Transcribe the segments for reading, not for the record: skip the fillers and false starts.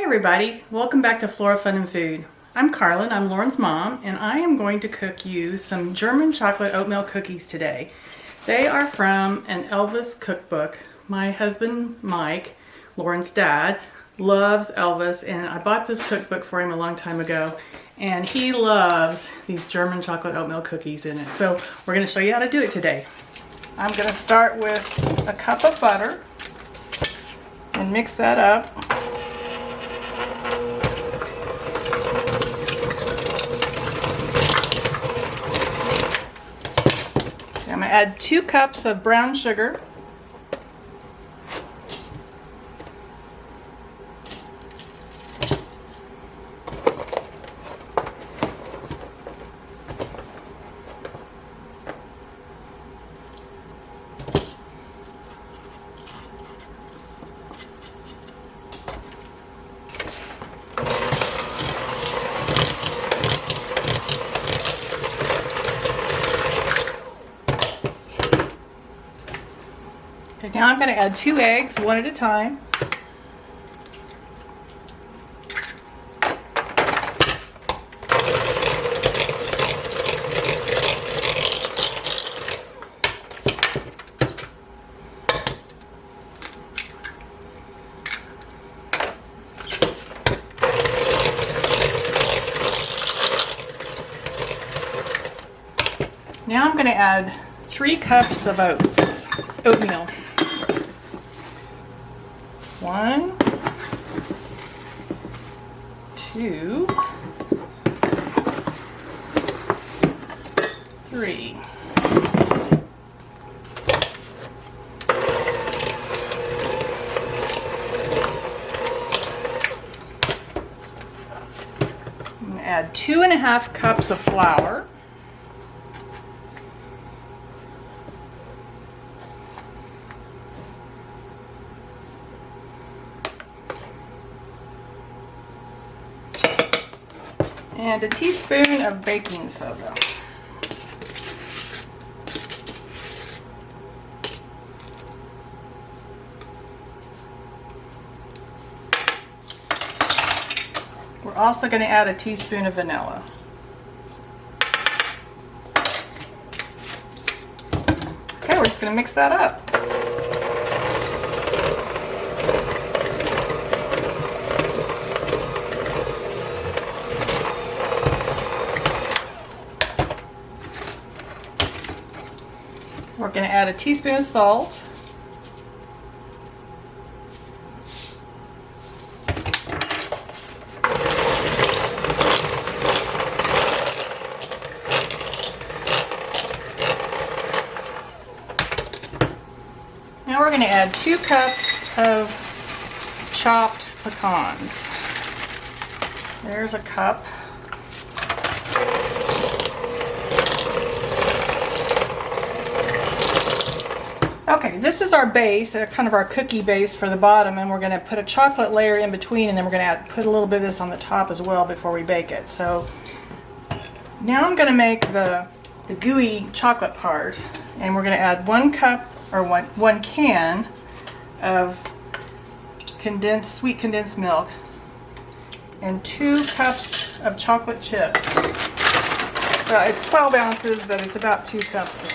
everybody, welcome back to Flora Fun and Food. I'm Carlin, I'm Lauren's mom, and I am going to cook you some German chocolate oatmeal cookies today. They are from an Elvis cookbook. My husband Mike, Lauren's dad, loves Elvis, and I bought this cookbook for him a long time ago, and he loves these German chocolate oatmeal cookies in it. So we're going to show you how to do it today. I'm going to start with a cup of butter and mix that up. I'm going to add 2 cups of brown sugar. Now I'm going to add 2 eggs, one at a time. Now I'm going to add 3 cups of oatmeal. 1, 2, 3. I'm going to add 2½ cups of flour. And a teaspoon of baking soda. We're also going to add a teaspoon of vanilla. Okay, we're just going to mix that up. We're going to add a teaspoon of salt. Now we're going to add 2 cups of chopped pecans. There's a cup. Okay, this is our base, kind of our cookie base for the bottom, and we're going to put a chocolate layer in between, and then we're going to put a little bit of this on the top as well before we bake it. So now I'm going to make the gooey chocolate part, and we're going to add 1 cup or one can of sweet condensed milk and 2 cups of chocolate chips. So it's 12 ounces, but it's about 2 cups.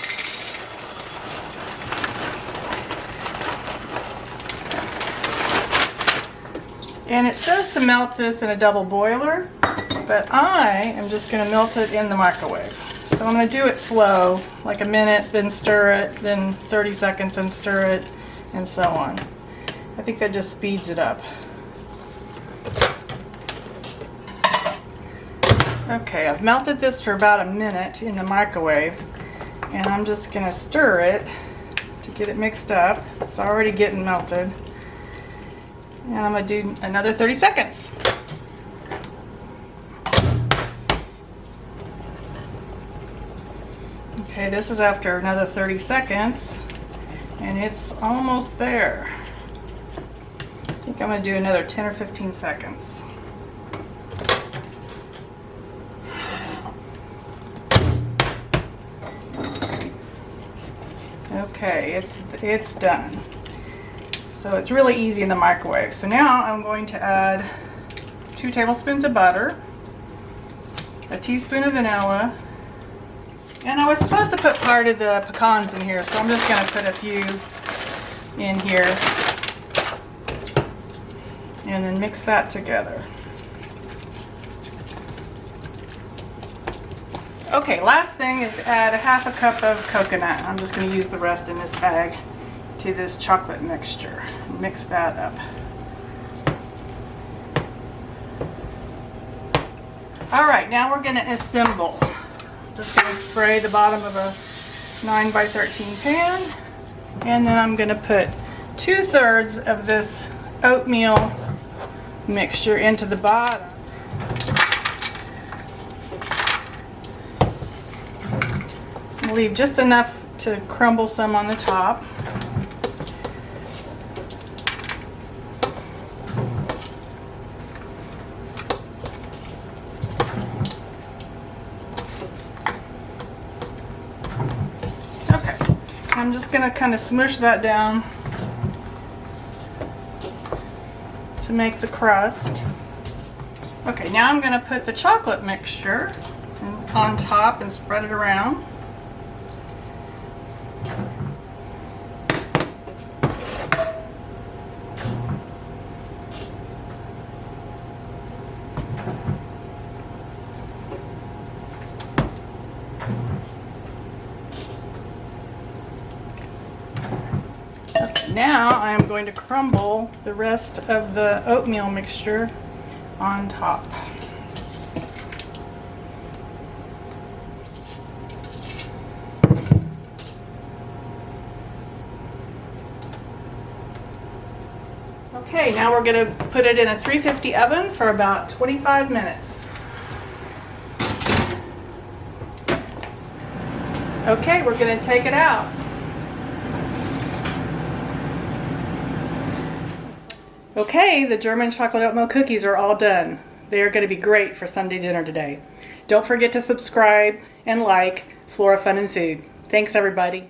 And it says to melt this in a double boiler, but I am just going to melt it in the microwave. So I'm going to do it slow, like a minute, then stir it, then 30 seconds and stir it, and so on. I think that just speeds it up. Okay, I've melted this for about a minute in the microwave, and I'm just going to stir it to get it mixed up. It's already getting melted. And I'm going to do another 30 seconds. Okay, this is after another 30 seconds, and it's almost there. I think I'm going to do another 10 or 15 seconds. Okay, it's done. So it's really easy in the microwave. So now I'm going to add 2 tablespoons of butter, a teaspoon of vanilla, and I was supposed to put part of the pecans in here, so I'm just going to put a few in here and then mix that together. Okay, last thing is to add a half a cup of coconut. I'm just going to use the rest in this bag to this chocolate mixture. Mix that up. Alright, now we're going to assemble. Just going to spray the bottom of a 9x13 pan, and then I'm going to put 2/3 of this oatmeal mixture into the bottom. Leave just enough to crumble some on the top. Okay, I'm just going to kind of smush that down to make the crust. Okay, now I'm going to put the chocolate mixture on top and spread it around. Now I am going to crumble the rest of the oatmeal mixture on top. Okay, now we're going to put it in a 350 oven for about 25 minutes. Okay, we're going to take it out. Okay, the German chocolate oatmeal cookies are all done. They are going to be great for Sunday dinner today. Don't forget to subscribe and like Flora Fun and Food. Thanks, everybody.